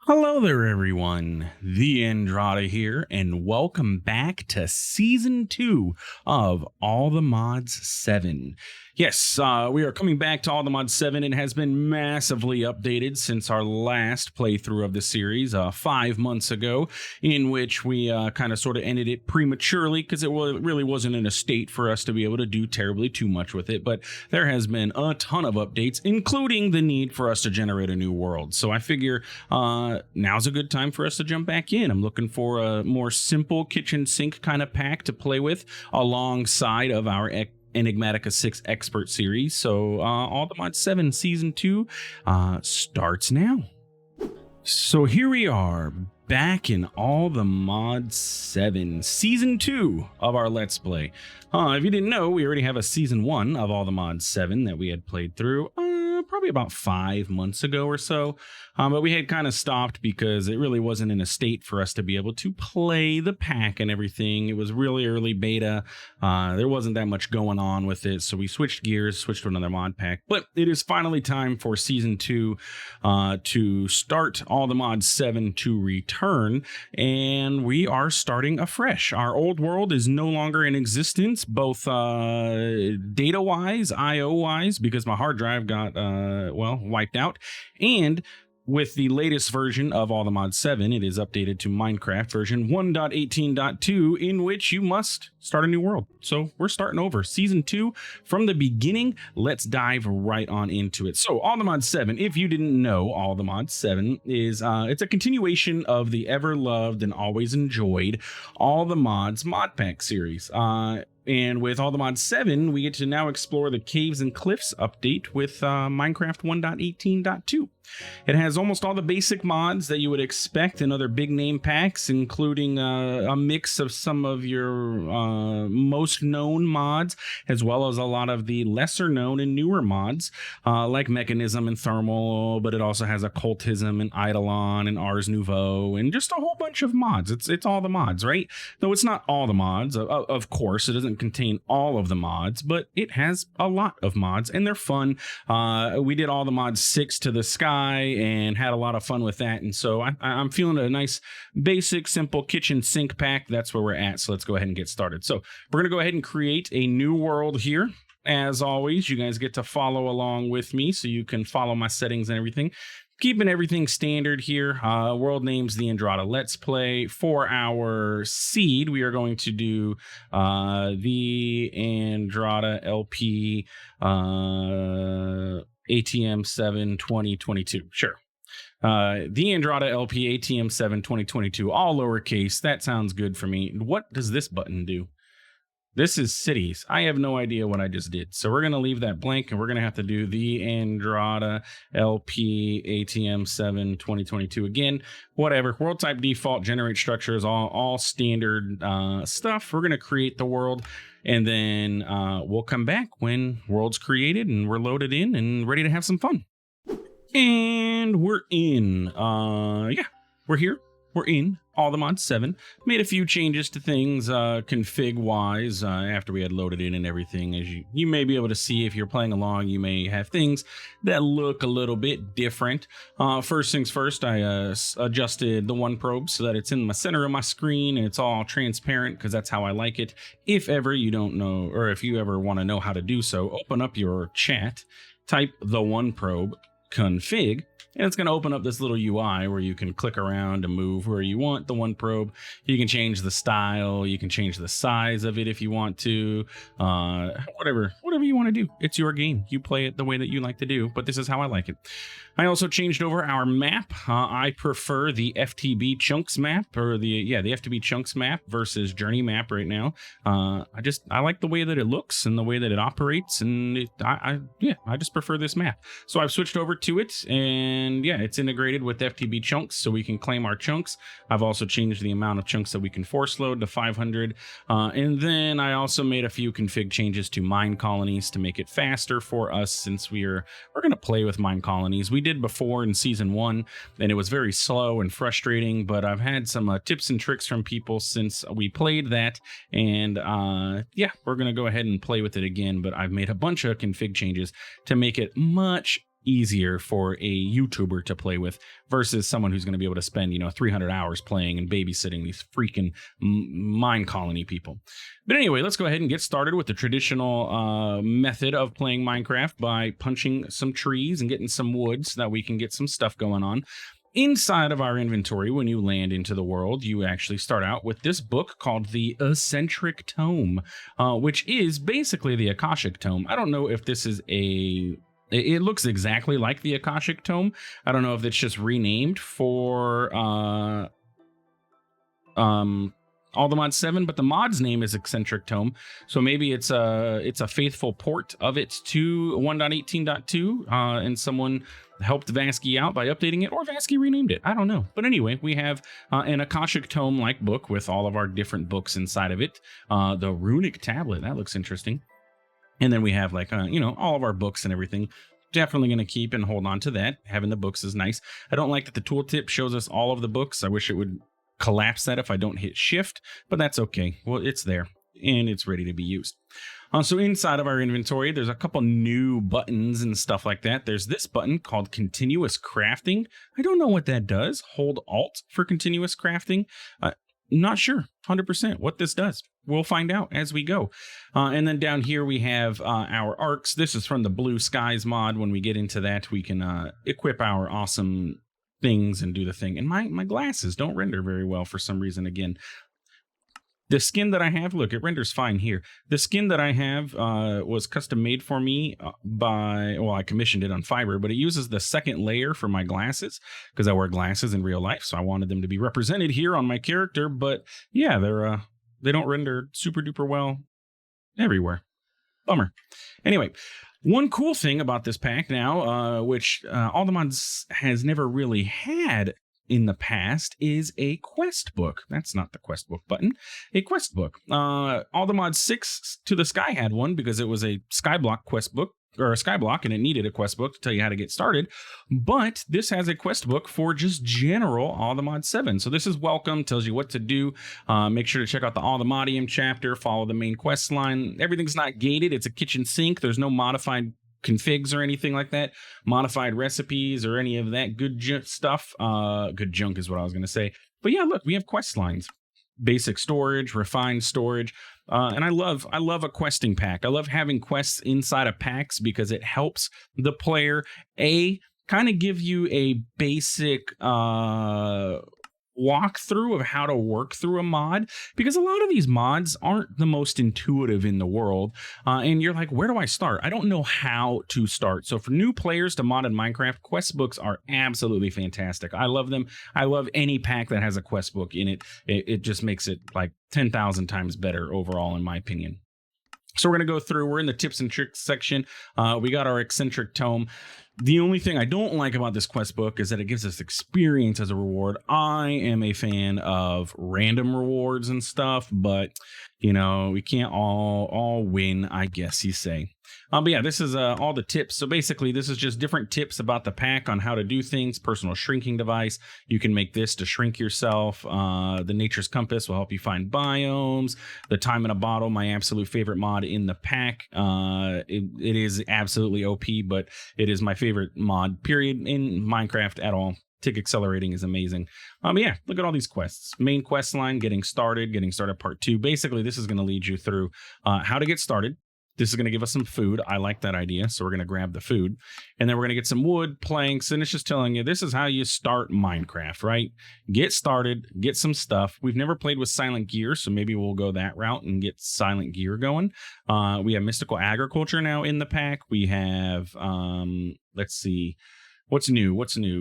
Hello there, everyone. TheAndrata here, and welcome back to Season 2 of All the Mods 7. Yes, we are coming back to All the Mods 7. It has been massively updated since our last playthrough of the series 5 months ago, in which we kind of sort of ended it prematurely because it really wasn't in a state for us to be able to do terribly too much with it. But there has been a ton of updates, including the need for us to generate a new world. So I figure now's a good time for us to jump back in. I'm looking for a more simple kitchen sink kind of pack to play with alongside of our Enigmatica 6 Expert series. So All the Mods 7 Season 2 starts now. So here we are, back in All the Mods 7, Season 2 of our Let's Play. If you didn't know, we already have a Season 1 of All the Mods 7 that we had played through probably about 5 months ago or so. But we had kind of stopped because it really wasn't in a state for us to be able to play the pack and everything. It was really early beta. There wasn't that much going on with it. So we switched gears, switched to another mod pack. But it is finally time for Season 2 to start All the Mods 7 to return. And we are starting afresh. Our old world is no longer in existence, both data-wise, IO-wise, because my hard drive got, wiped out. And with the latest version of All the Mods 7, it is updated to Minecraft version 1.18.2, in which you must start a new world. So we're starting over. Season 2 from the beginning. Let's dive right on into it. So All the Mods 7, if you didn't know, All the Mods 7 is it's a continuation of the ever-loved and always enjoyed All the Mods MODPACK series. And with All the Mods 7, we get to now explore the Caves and Cliffs update with Minecraft 1.18.2. It has almost all the basic mods that you would expect in other big name packs, including a mix of some of your most known mods, as well as a lot of the lesser known and newer mods, like Mechanism and Thermal, but it also has Occultism and Eidolon and Ars Nouveau, and just a whole bunch of mods. It's all the mods, right? Though it's not all the mods, of course. It doesn't contain all of the mods, but it has a lot of mods, and they're fun. We did All the Mods 6 to the Sky and had a lot of fun with that, and so I'm feeling a nice basic simple kitchen sink pack. That's where we're at, so let's go ahead and get started. So we're gonna go ahead and create a new world here. As always, you guys get to follow along with me so you can follow my settings and everything. Keeping everything standard here. World name's TheAndrata Let's Play. For our seed, we are going to do TheAndrata LP ATM7 2022. Sure. TheAndrata LP ATM7 2022, all lowercase. That sounds good for me. What does this button do? This is cities. I have no idea what I just did. So we're going to leave that blank, and we're going to have to do TheAndrata LP ATM7 2022 again. Whatever. World type default, generate structures, all standard stuff. We're going to create the world, and then we'll come back when world's created and we're loaded in and ready to have some fun. And we're in. We're here. We're in All the Mods 7. Made a few changes to things config-wise after we had loaded in and everything. As you may be able to see if you're playing along, you may have things that look a little bit different. First things first, I adjusted the one probe so that it's in the center of my screen and it's all transparent because that's how I like it. If ever you don't know, or if you ever want to know how to do so, open up your chat, type the one probe, config, and it's going to open up this little UI where you can click around and move where you want the one probe. You can change the style. You can change the size of it if you want to. Whatever you want to do. It's your game. You play it the way that you like to do, but this is how I like it. I also changed over our map. I prefer the FTB chunks map, or the FTB chunks map versus journey map right now. I like the way that it looks and the way that it operates, and I just prefer this map. So I've switched over to it, and it's integrated with FTB chunks, so we can claim our chunks. I've also changed the amount of chunks that we can force load to 500, and then I also made a few config changes to mine colonies to make it faster for us, since we're going to play with mine colonies. We did before in season 1, and it was very slow and frustrating, but I've had some tips and tricks from people since we played that, and we're gonna go ahead and play with it again. But I've made a bunch of config changes to make it much easier for a YouTuber to play with versus someone who's going to be able to spend, 300 hours playing and babysitting these freaking mine colony people. But anyway, let's go ahead and get started with the traditional method of playing Minecraft by punching some trees and getting some wood so that we can get some stuff going on. Inside of our inventory, when you land into the world, you actually start out with this book called the Eccentric Tome, which is basically the Akashic Tome. I don't know if this is it looks exactly like the Akashic Tome. I don't know if it's just renamed for All the Mod 7, but the mod's name is Eccentric Tome. So maybe it's a faithful port of it to 1.18.2, and someone helped Vasky out by updating it, or Vasky renamed it. I don't know. But anyway, we have an Akashic Tome-like book with all of our different books inside of it. The Runic Tablet, that looks interesting. And then we have all of our books and everything. Definitely going to keep and hold on to that. Having the books is nice. I don't like that the tooltip shows us all of the books. I wish it would collapse that if I don't hit shift, but that's okay. Well, it's there and it's ready to be used. So inside of our inventory, there's a couple new buttons and stuff like that. There's this button called Continuous Crafting. I don't know what that does. Hold Alt for Continuous Crafting. Not sure 100% what this does. We'll find out as we go. And then down here we have our arcs. This is from the Blue Skies mod. When we get into that, we can equip our awesome things and do the thing. And my glasses don't render very well for some reason again. The skin that I have, look, it renders fine here. The skin that I have was custom made for me I commissioned it on Fiverr, but it uses the second layer for my glasses because I wear glasses in real life. So I wanted them to be represented here on my character. But yeah, they don't render super duper well everywhere. Bummer. Anyway, one cool thing about this pack now, which All the Mods has never really had in the past, is a quest book. That's not the quest book button. A quest book. All the Mods 6 to the Sky had one because it was a Skyblock quest book, or a Skyblock, and it needed a quest book to tell you how to get started. But this has a quest book for just general All the Mods 7. So this is welcome, tells you what to do. Make sure to check out the All the Modium chapter, follow the main quest line. Everything's not gated. It's a kitchen sink. There's no modified configs or anything like that, modified recipes or any of that good stuff. Good junk is what I was going to say. But yeah, look, we have quest lines, basic storage, refined storage. And I love a questing pack. I love having quests inside of packs because it helps the player kind of give you a basic walkthrough of how to work through a mod, because a lot of these mods aren't the most intuitive in the world, and you're like, where do I start? I don't know how to start. So for new players to mod in Minecraft, quest books are absolutely fantastic. I love them. I love any pack that has a quest book in it. It just makes it like 10,000 times better overall, in my opinion. So we're going to go through, we're in the tips and tricks section. We got our Eccentric Tome. The only thing I don't like about this quest book is that it gives us experience as a reward. I am a fan of random rewards and stuff, but we can't all win, I guess you say. But yeah, this is all the tips. So basically, this is just different tips about the pack on how to do things. Personal shrinking device. You can make this to shrink yourself. The Nature's Compass will help you find biomes. The Time in a Bottle, my absolute favorite mod in the pack. It is absolutely OP, but it is my favorite mod, period, in Minecraft at all. Tick accelerating is amazing. Yeah, look at all these quests. Main quest line, getting started part 2. Basically, this is going to lead you through how to get started. This is going to give us some food. I like that idea. So we're going to grab the food and then we're going to get some wood, planks. And it's just telling you, this is how you start Minecraft, right? Get started, get some stuff. We've never played with silent gear, so maybe we'll go that route and get silent gear going. We have mystical agriculture now in the pack. We have, let's see. What's new?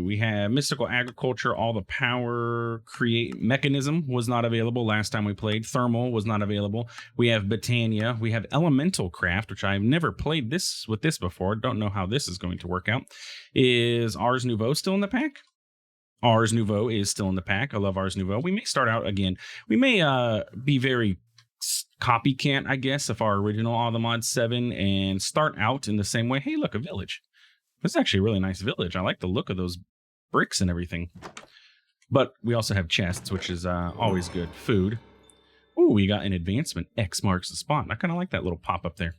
We have mystical agriculture. All the power create mechanism was not available last time we played. Thermal was not available. We have Botania. We have elemental craft, which I've never played with this before. Don't know how this is going to work out. Is Ars Nouveau still in the pack? Ars Nouveau is still in the pack. I love Ars Nouveau. We may start out again. We may be very copycat, I guess, of our original All the Mods 7 and start out in the same way. Hey, look, a village. This is actually a really nice village. I like the look of those bricks and everything. But we also have chests, which is always good. Food. Ooh, we got an advancement. X marks the spot. I kind of like that little pop up there.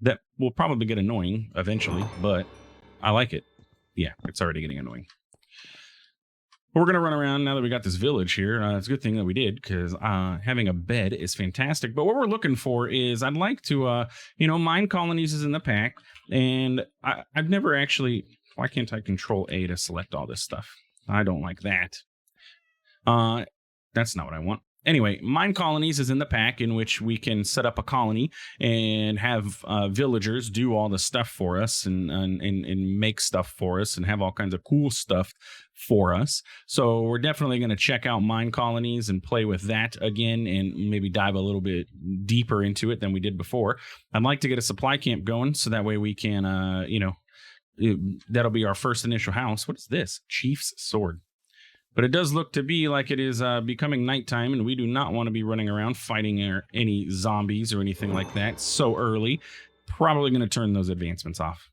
That will probably get annoying eventually, but I like it. Yeah, it's already getting annoying. We're going to run around now that we got this village here. It's a good thing that we did, because having a bed is fantastic. But what we're looking for is, I'd like to, mine colonies is in the pack. And I've never actually... Why can't I control A to select all this stuff? I don't like that. That's not what I want. Anyway, mine colonies is in the pack, in which we can set up a colony and have villagers do all the stuff for us and make stuff for us and have all kinds of cool stuff for us. So we're definitely going to check out mine colonies and play with that again, and maybe dive a little bit deeper into it than we did before. I'd like to get a supply camp going, so that way we can, that'll be our first initial house. What is this? Chief's sword. But it does look to be like it is becoming nighttime, and we do not want to be running around fighting any zombies or anything like that so early. Probably going to turn those advancements off.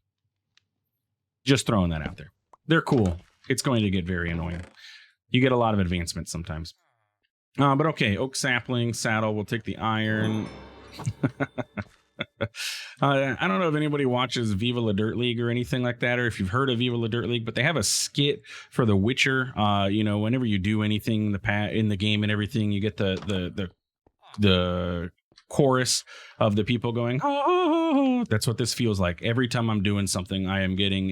Just throwing that out there. They're cool. It's going to get very annoying. You get a lot of advancements sometimes. But okay, oak sapling, saddle. We'll take the iron. I don't know if anybody watches Viva La Dirt League or anything like that, or if you've heard of Viva La Dirt League, but they have a skit for The Witcher. Whenever you do anything in the game and everything, you get the chorus of the people going, oh. That's what this feels like. Every time I'm doing something, I am getting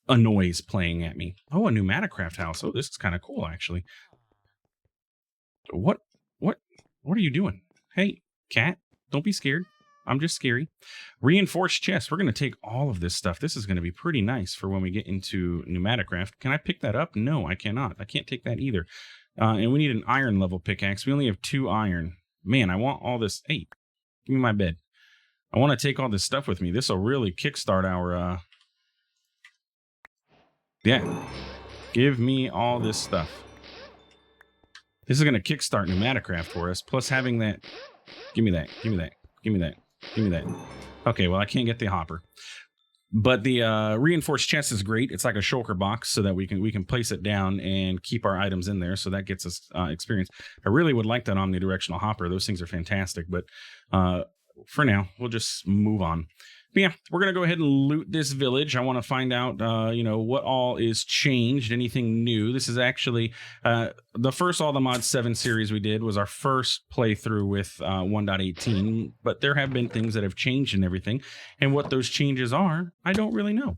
a noise playing at me. Oh, a pneumaticraft house. Oh, this is kind of cool, actually. What are you doing? Hey, cat, don't be scared. I'm just scary. Reinforced chest. We're going to take all of this stuff. This is going to be pretty nice for when we get into pneumaticraft. Can I pick that up? No, I cannot. I can't take that either. And we need an iron level pickaxe. We only have 2 iron. Man, I want all this. Hey, give me my bed. I want to take all this stuff with me. This will really kickstart our... Yeah. Give me all this stuff. This is going to kickstart pneumaticraft for us. Plus having that... Give me that. Give me that. Give me that. Give me that. Okay, well, I can't get the hopper. But the reinforced chest is great. It's like a shulker box, so that we can place it down and keep our items in there. So that gets us experience. I really would like that omnidirectional hopper. Those things are fantastic. But for now, we'll just move on. But yeah, we're going to go ahead and loot this village. I want to find out, what all is changed, anything new. This is actually the first All the Mods 7 series we did was our first playthrough with 1.18, but there have been things that have changed and everything. And what those changes are, I don't really know.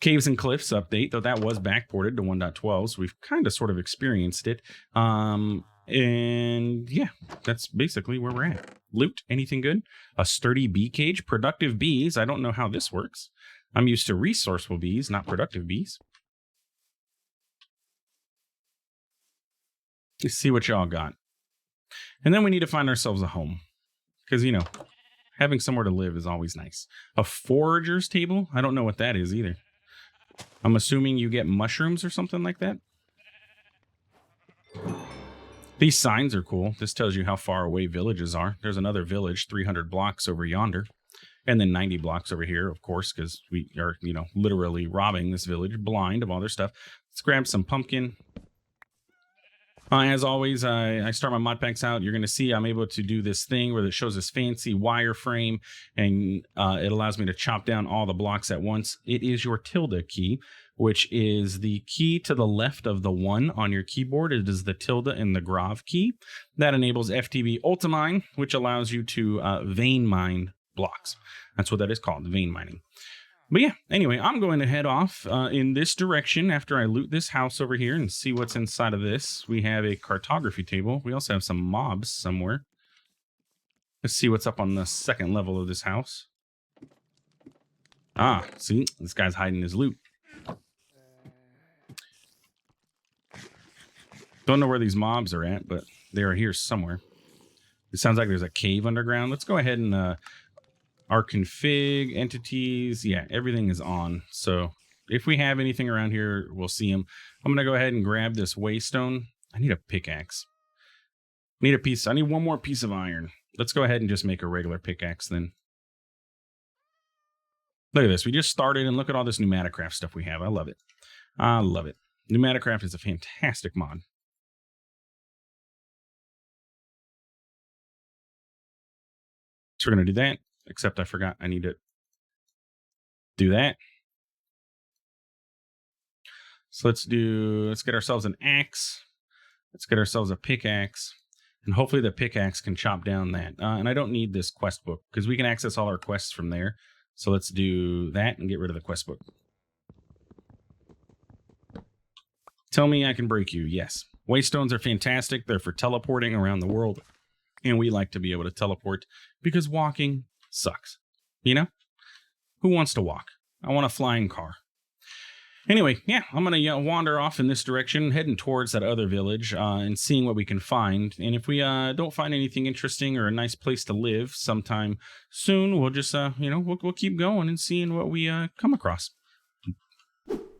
Caves and Cliffs update, though that was backported to 1.12, so we've kind of sort of experienced it. And yeah, that's basically where we're at. Loot, anything good? A sturdy bee cage, productive bees. I don't know how this works. I'm used to resourceful bees, not productive bees. Let's see what y'all got. And then we need to find ourselves a home. Because, having somewhere to live is always nice. A forager's table? I don't know what that is either. I'm assuming you get mushrooms or something like that. These signs are cool. This tells you how far away villages are. There's another village 300 blocks over yonder. And then 90 blocks over here, of course, because we are, literally robbing this village blind of all their stuff. Let's grab some pumpkin. As always, I start my mod packs out. You're going to see I'm able to do this thing where it shows this fancy wireframe, and it allows me to chop down all the blocks at once. It is your tilde key, which is the key to the left of the 1 on your keyboard. It is the tilde and the grav key. That enables FTB Ultimine, which allows you to vein mine blocks. That's what that is called, vein mining. But yeah, anyway, I'm going to head off in this direction after I loot this house over here and see what's inside of this. We have a cartography table. We also have some mobs somewhere. Let's see what's up on the 2nd level of this house. Ah, see, this guy's hiding his loot. Don't know where these mobs are at, but they are here somewhere. It sounds like there's a cave underground. Let's go ahead and... our config, entities, yeah, everything is on. So if we have anything around here, we'll see them. I'm going to go ahead and grab this waystone. I need a pickaxe. I need one more piece of iron. Let's go ahead and just make a regular pickaxe then. Look at this. We just started, and look at all this pneumaticraft stuff we have. I love it. I love it. Pneumaticraft is a fantastic mod. So we're going to do that. Except I forgot I need to Do that. So let's get ourselves an axe. Let's get ourselves a pickaxe. And hopefully the pickaxe can chop down that. And I don't need this quest book because we can access all our quests from there. So let's do that and get rid of the quest book. Tell me I can break you. Yes. Waystones are fantastic. They're for teleporting around the world. And we like to be able to teleport because walking sucks. You know? Who wants to walk? I want a flying car. Anyway, yeah, I'm going to wander off in this direction, heading towards that other village and seeing what we can find. And if we don't find anything interesting or a nice place to live sometime soon, we'll just, we'll keep going and seeing what we come across.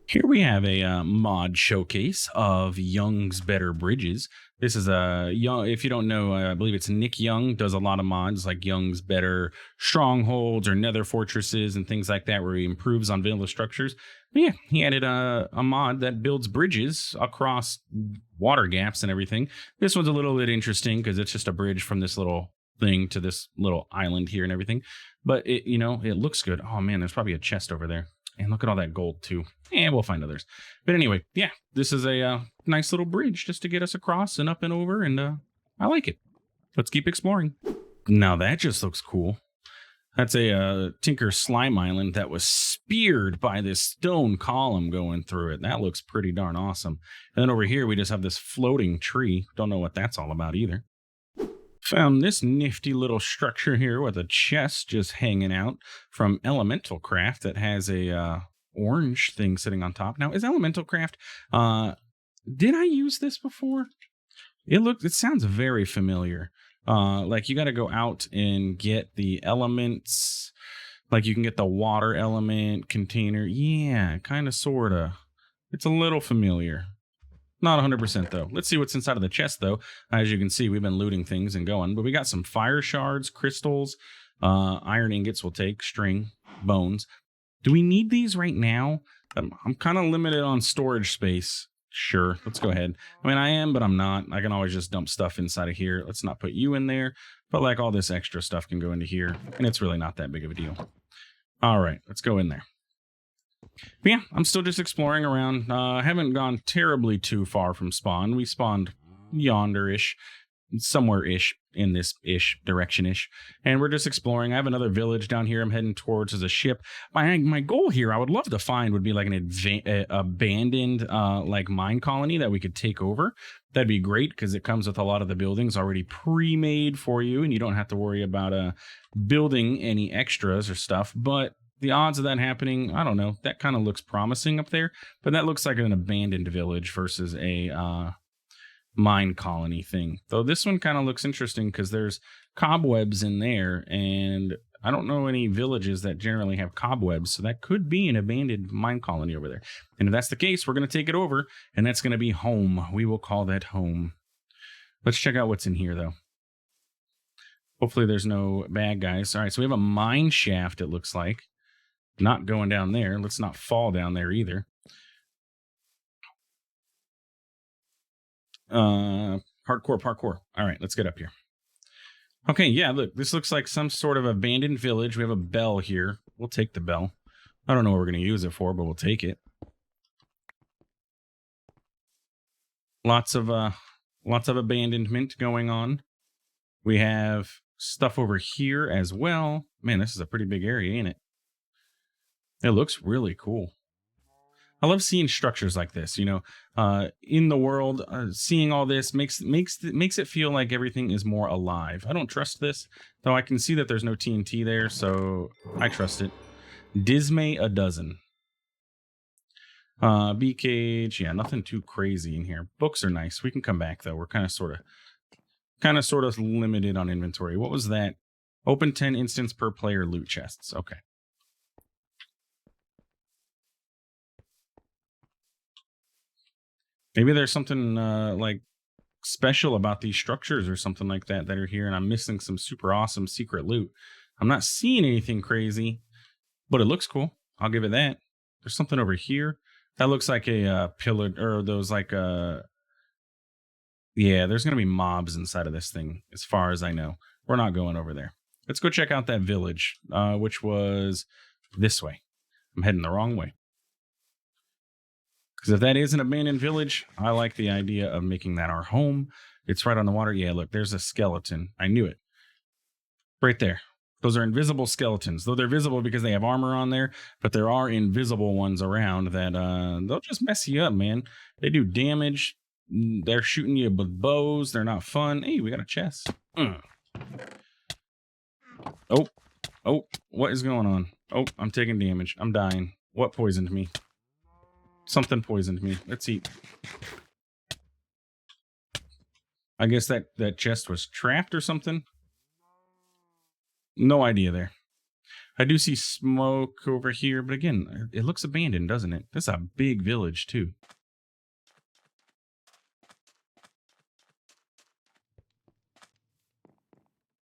Here we have a mod showcase of Young's Better Bridges. This is a Young. If you don't know, I believe it's Nick Young does a lot of mods like Young's Better Strongholds or Nether Fortresses and things like that, where he improves on vanilla structures. But yeah, he added a mod that builds bridges across water gaps and everything. This one's a little bit interesting because it's just a bridge from this little thing to this little island here and everything. But it looks good. Oh man, there's probably a chest over there. And look at all that gold, too. And we'll find others. But anyway, yeah, this is a nice little bridge just to get us across and up and over. And I like it. Let's keep exploring. Now, that just looks cool. That's a Tinker Slime Island that was speared by this stone column going through it. That looks pretty darn awesome. And then over here, we just have this floating tree. Don't know what that's all about either. Found this nifty little structure here with a chest just hanging out from Elemental Craft that has a orange thing sitting on top. Now, is Elemental Craft, did I use this before? It sounds very familiar. Like you got to go out and get the elements. Like you can get the water element container. Yeah, kind of, sort of. It's a little familiar. Not 100% though. Let's see what's inside of the chest though. As you can see, we've been looting things and going, but we got some fire shards, crystals, iron ingots we'll take, string, bones. Do we need these right now? I'm kind of limited on storage space. Sure, let's go ahead. I mean, I am, but I'm not. I can always just dump stuff inside of here. Let's not put you in there, but like all this extra stuff can go into here, and it's really not that big of a deal. All right, let's go in there. But yeah, I'm still just exploring around. Haven't gone terribly too far from spawn. We spawned yonder-ish, somewhere-ish, in this direction-ish. And we're just exploring. I have another village down here I'm heading towards as a ship. My goal here, I would love to find, would be like an abandoned like mine colony that we could take over. That'd be great because it comes with a lot of the buildings already pre-made for you, and you don't have to worry about building any extras or stuff. But the odds of that happening, I don't know. That kind of looks promising up there, but that looks like an abandoned village versus a mine colony thing. Though this one kind of looks interesting because there's cobwebs in there, and I don't know any villages that generally have cobwebs, so that could be an abandoned mine colony over there. And if that's the case, we're going to take it over, and that's going to be home. We will call that home. Let's check out what's in here, though. Hopefully there's no bad guys. All right, so we have a mine shaft, it looks like. Not going down there. Let's not fall down there either. Parkour. All right, let's get up here. Okay, yeah, look, this looks like some sort of abandoned village. We have a bell here. We'll take the bell. I don't know what we're going to use it for, but we'll take it. Lots of abandonment going on. We have stuff over here as well. Man, this is a pretty big area, ain't it? It looks really cool. I love seeing structures like this, in the world. Seeing all this makes it feel like everything is more alive. I don't trust this, though. I can see that there's no TNT there, so I trust it. Dismay a dozen. Bee cage, yeah, nothing too crazy in here. Books are nice. We can come back though. We're kind of sort of limited on inventory. What was that? Open 10 instance per player loot chests. Okay. Maybe there's something like special about these structures or something like that are here, and I'm missing some super awesome secret loot. I'm not seeing anything crazy, but it looks cool. I'll give it that. There's something over here that looks like a pillar, or those like yeah, there's gonna be mobs inside of this thing, as far as I know. We're not going over there. Let's go check out that village, which was this way. I'm heading the wrong way. Because if that is an abandoned village, I like the idea of making that our home. It's right on the water. Yeah, look, there's a skeleton. I knew it. Right there. Those are invisible skeletons, though they're visible because they have armor on there, but there are invisible ones around that they'll just mess you up, man. They do damage. They're shooting you with bows. They're not fun. Hey, we got a chest. Oh, what is going on? Oh, I'm taking damage. I'm dying. What poisoned me? Something poisoned me. Let's eat. I guess that chest was trapped or something. No idea there. I do see smoke over here, but again, it looks abandoned, doesn't it? This is a big village, too.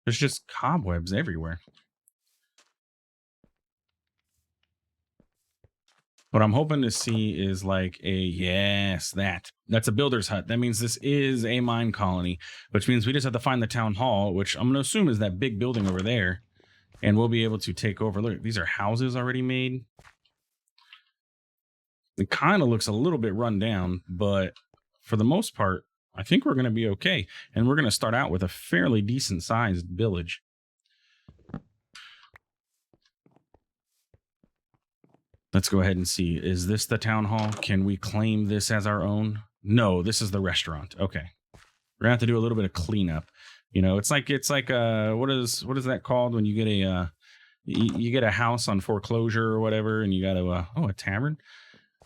There's just cobwebs everywhere. What I'm hoping to see is like that's a builder's hut. That means this is a mine colony, which means we just have to find the town hall, which I'm going to assume is that big building over there. And we'll be able to take over. Look, these are houses already made. It kind of looks a little bit run down, but for the most part, I think we're going to be okay. And we're going to start out with a fairly decent sized village. Let's go ahead and see. Is this the town hall? Can we claim this as our own? No, this is the restaurant. Okay. We're going to have to do a little bit of cleanup. You know, it's like what is that called when you get a you get a house on foreclosure or whatever, and you got to a tavern.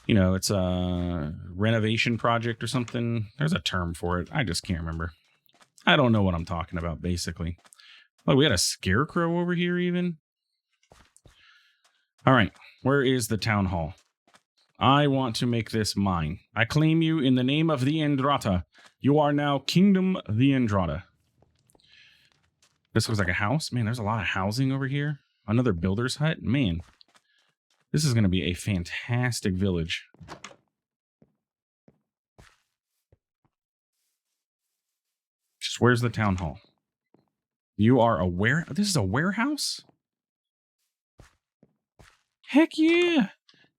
You know, it's a renovation project or something. There's a term for it. I just can't remember. I don't know what I'm talking about, basically. Oh, we got a scarecrow over here even. All right, where is the town hall? I want to make this mine. I claim you in the name of TheAndrata. You are now Kingdom TheAndrata. This looks like a house. Man, there's a lot of housing over here. Another builder's hut. Man, this is going to be a fantastic village. Just where's the town hall? You are a This is a warehouse? Heck yeah.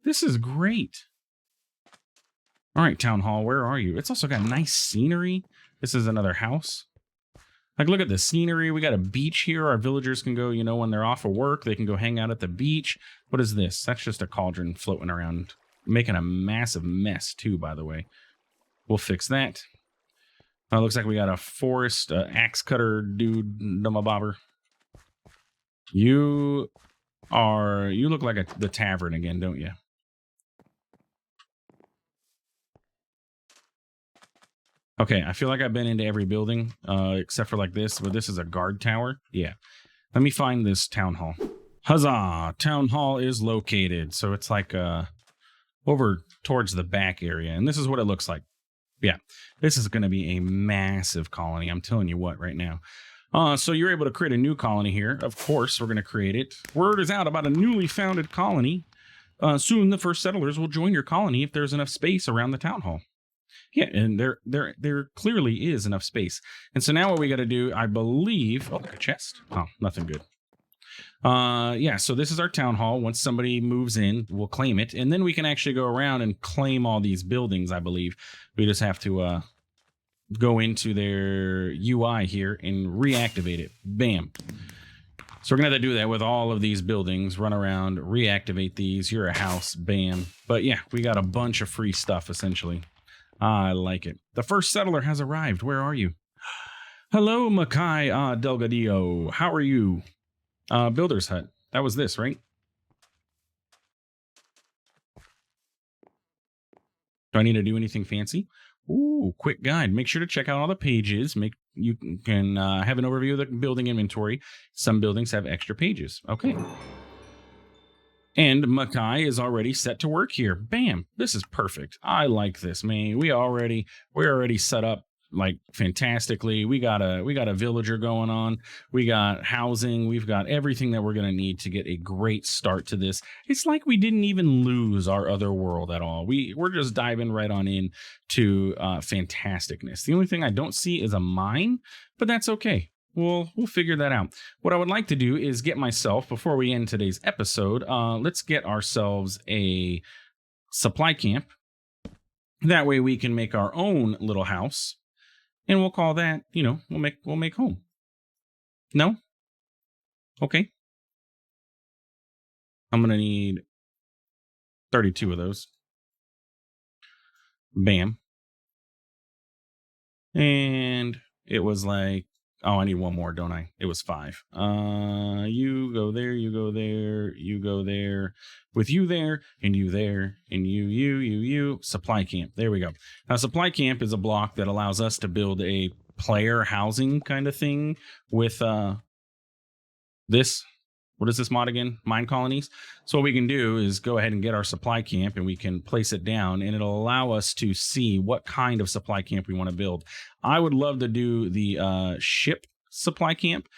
This is great. All right, town hall, where are you? It's also got nice scenery. This is another house. Like, look at the scenery. We got a beach here. Our villagers can go, you know, when they're off of work, they can go hang out at the beach. What is this? That's just a cauldron floating around, making a massive mess, too, by the way. We'll fix that. Looks like we got a forest axe cutter dude, dumma bobber. You look like the tavern again, don't you? Okay, I feel like I've been into every building, except for like this, but this is a guard tower. Yeah. Let me find this town hall. Huzzah! Town hall is located. So it's like over towards the back area. And this is what it looks like. Yeah, this is going to be a massive colony. I'm telling you what right now. So you're able to create a new colony here. Of course, we're going to create it. Word is out about a newly founded colony. Soon the first settlers will join your colony if there's enough space around the town hall. Yeah, and there clearly is enough space. And so now what we got to do, I believe... Oh, look, a chest. Oh, nothing good. Yeah, so this is our town hall. Once somebody moves in, we'll claim it. And then we can actually go around and claim all these buildings, I believe. We just have to go into their UI here and reactivate it. Bam. So we're going to have to do that with all of these buildings. Run around, reactivate these. You're a house. Bam. But yeah, we got a bunch of free stuff, essentially. I like it. The first settler has arrived. Where are you? Hello, Makai Delgadillo. How are you? Builder's hut. That was this, right? Do I need to do anything fancy? Ooh, quick guide. Make sure to check out all the pages. You can have an overview of the building inventory. Some buildings have extra pages. Okay. And Makai is already set to work here. Bam. This is perfect. I like this, man. We're already set up like fantastically. We got a villager going on. We got housing. We've got everything that we're going to need to get a great start to this. It's like we didn't even lose our other world at all. We're just diving right on in to fantasticness. The only thing I don't see is a mine, but that's okay. we'll figure that out. What I would like to do is get myself, before we end today's episode, let's get ourselves a supply camp. That way we can make our own little house, and we'll call that, we'll make home. No? Okay. I'm gonna need 32 of those. Bam. And it was like, oh, I need one more, don't I? It was 5. You go there, you go there, you go there, with you there, and you there, and you. Supply camp. There we go. Now, supply camp is a block that allows us to build a player housing kind of thing with this. What is this mod again? Mine colonies. So what we can do is go ahead and get our supply camp, and we can place it down, and it'll allow us to see what kind of supply camp we want to build. I would love to do the ship supply camp.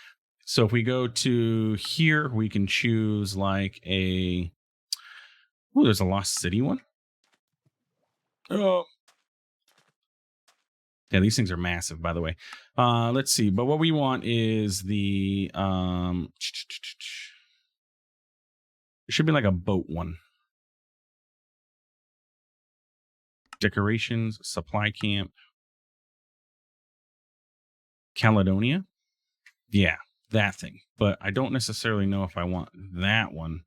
So if we go to here, we can choose like a, oh, there's a Lost City one. Oh, yeah, these things are massive, by the way. Let's see. But what we want is the it should be like a boat one. Decorations, supply camp, Caledonia. Yeah, that thing. But I don't necessarily know if I want that one.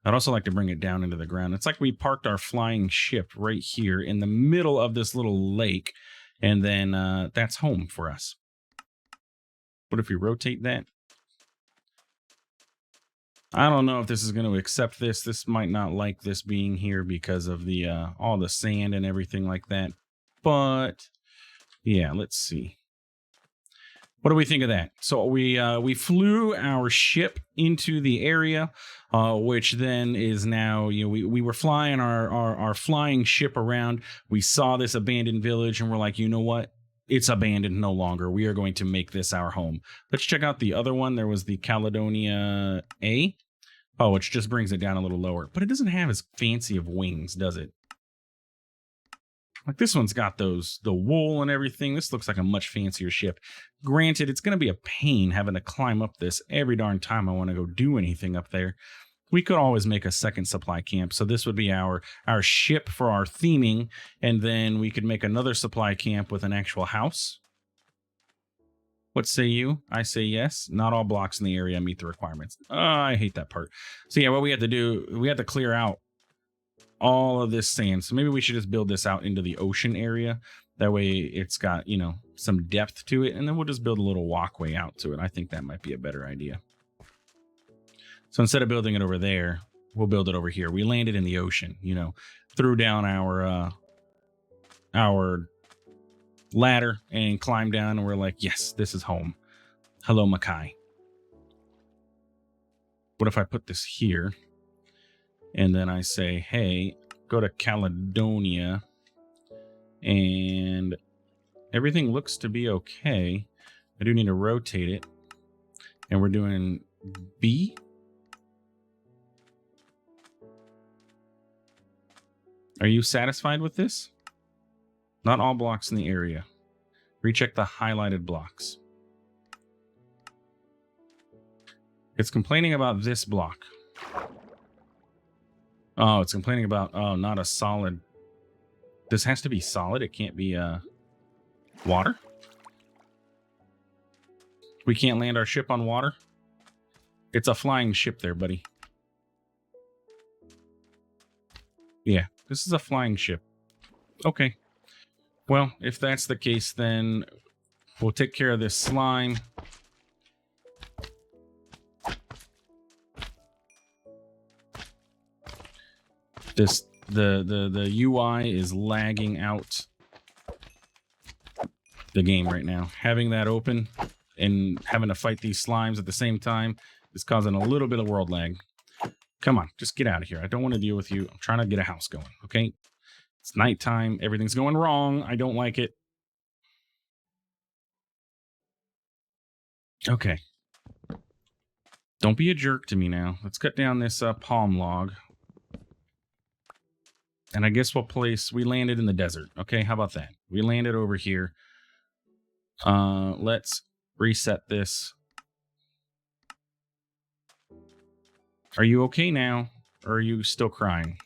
I'd also like to bring it down into the ground. It's like we parked our flying ship right here in the middle of this little lake, and then that's home for us. What if we rotate that? I don't know if this is going to accept this. This might not like this being here because of the all the sand and everything like that. But yeah, let's see. What do we think of that? So we flew our ship into the area, which then is now, we were flying our flying ship around. We saw this abandoned village, and we're like, you know what? It's abandoned no longer. We are going to make this our home. Let's check out the other one. There was the Caledonia A. Oh, which just brings it down a little lower. But it doesn't have as fancy of wings, does it? Like this one's got the wool and everything. This looks like a much fancier ship. Granted, it's going to be a pain having to climb up this every darn time I want to go do anything up there. We could always make a second supply camp. So this would be our ship for our theming. And then we could make another supply camp with an actual house. What say you? I say yes. Not all blocks in the area meet the requirements. I hate that part. So yeah, what we had to do, we had to clear out all of this sand. So maybe we should just build this out into the ocean area. That way it's got, some depth to it. And then we'll just build a little walkway out to it. I think that might be a better idea. So instead of building it over there, we'll build it over here. We landed in the ocean, threw down our ladder and climbed down, and we're like, yes, this is home. Hello, Mackay. What if I put this here and then I say, hey, go to Caledonia, and everything looks to be okay. I do need to rotate it, and we're doing B. Are you satisfied with this? Not all blocks in the area. Recheck the highlighted blocks. It's complaining about this block. Oh, it's complaining about, oh, not a solid. This has to be solid. It can't be water. We can't land our ship on water. It's a flying ship there, buddy. Yeah, this is a flying ship. Okay. Well, if that's the case, then we'll take care of this slime. The UI is lagging out the game right now. Having that open and having to fight these slimes at the same time is causing a little bit of world lag. Come on, just get out of here. I don't want to deal with you. I'm trying to get a house going, okay? It's nighttime. Everything's going wrong. I don't like it. Okay. Don't be a jerk to me now. Let's cut down this palm log. And I guess we landed in the desert. Okay, how about that? We landed over here. Let's reset this. Are you okay now? Or are you still crying?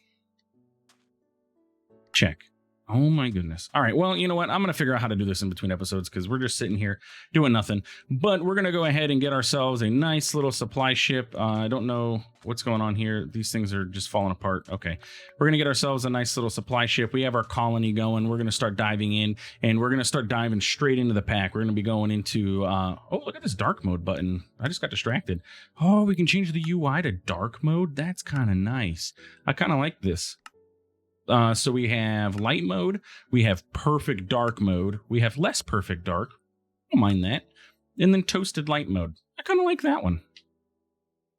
Check. Oh my goodness. All right. Well, you know what? I'm going to figure out how to do this in between episodes because we're just sitting here doing nothing. But we're going to go ahead and get ourselves a nice little supply ship. I don't know what's going on here. These things are just falling apart. Okay. We're going to get ourselves a nice little supply ship. We have our colony going. We're going to start diving in, and we're going to start diving straight into the pack. We're going to be going into, oh, look at this dark mode button. I just got distracted. Oh, we can change the UI to dark mode. That's kind of nice. I kind of like this. So we have light mode, we have perfect dark mode, we have less perfect dark, I don't mind that, and then toasted light mode. I kind of like that one.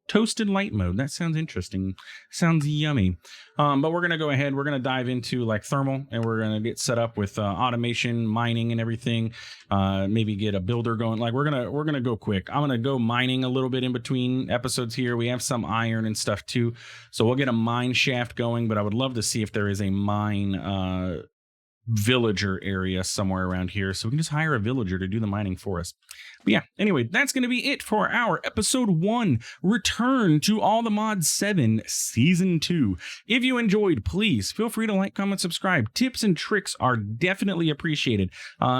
Toasted light mode, that sounds interesting, sounds yummy. But we're gonna go ahead, we're gonna dive into like thermal, and we're gonna get set up with automation, mining, and everything. Maybe get a builder going. Like we're gonna go quick. I'm gonna go mining a little bit in between episodes here. We have some iron and stuff too, so we'll get a mine shaft going. But I would love to see if there is a mine villager area somewhere around here, so we can just hire a villager to do the mining for us. But yeah, anyway, that's going to be it for our episode 1 return to All the Mods 7 season 2. If you enjoyed, please feel free to like, comment, subscribe. Tips and tricks are definitely appreciated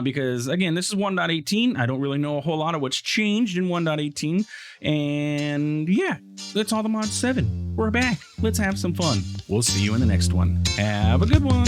because again, this is 1.18. I don't really know a whole lot of what's changed in 1.18, and yeah, that's All the Mods 7. We're back. Let's have some fun. We'll see you in the next one. Have a good one.